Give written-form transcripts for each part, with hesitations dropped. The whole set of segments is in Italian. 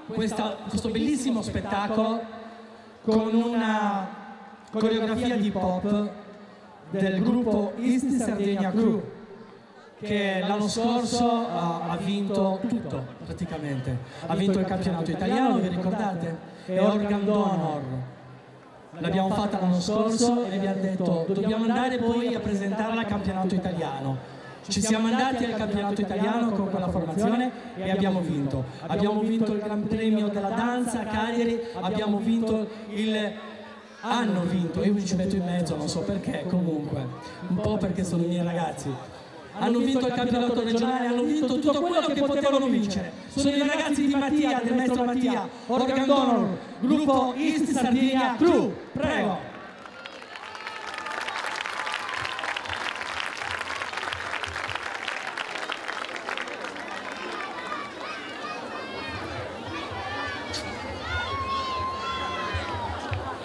questo bellissimo spettacolo con una coreografia di hip hop del gruppo Sardinia Cru, che l'anno scorso ha vinto tutto praticamente. Ha vinto il campionato italiano, vi ricordate? E Organ Donor. L'abbiamo fatta l'anno scorso e abbiamo detto dobbiamo andare poi a presentarla al campionato italiano. Ci siamo andati al campionato italiano con quella formazione e abbiamo vinto. Abbiamo vinto il Gran Premio della danza a Cagliari, abbiamo vinto hanno vinto, io mi ci metto in mezzo, non so perché, comunque, un po' perché sono i miei ragazzi. Hanno vinto il campionato regionale, hanno vinto tutto quello che potevano vincere. Sono i ragazzi di Mattia, del maestro Mattia, Organ Donor, gruppo Sardinia Cru. Prego.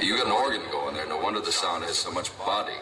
You got an organ going there, no wonder the sound has so much body.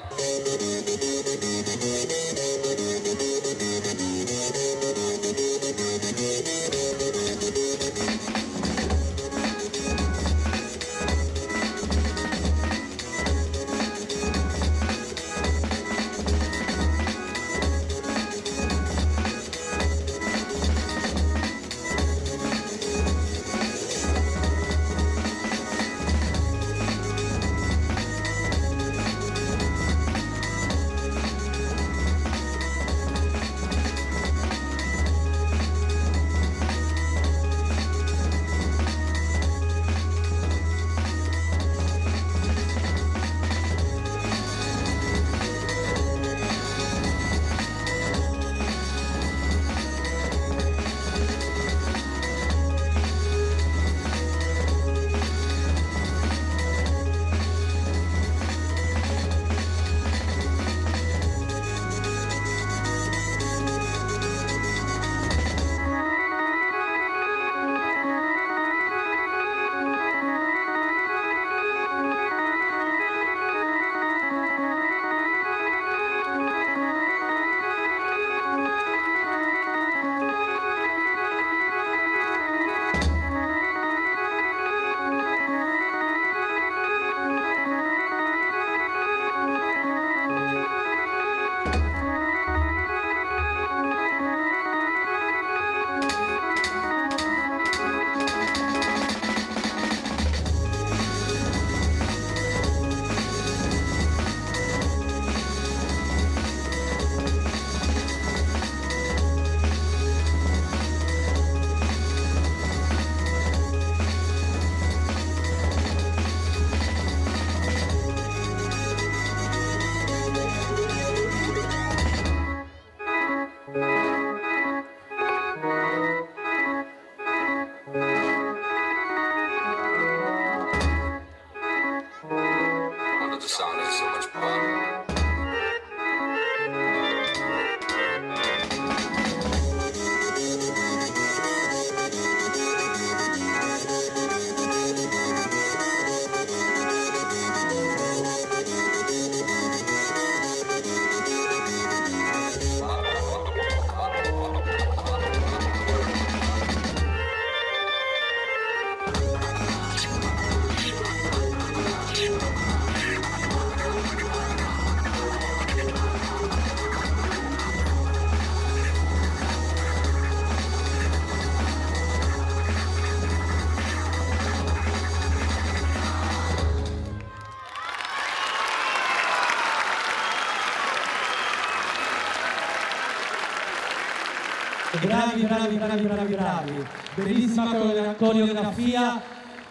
Bravi. Bellissima coreografia,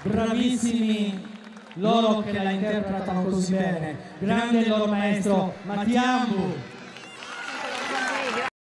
bravissimi loro che la interpretano così bene. Grande il loro maestro Mattia Ambu.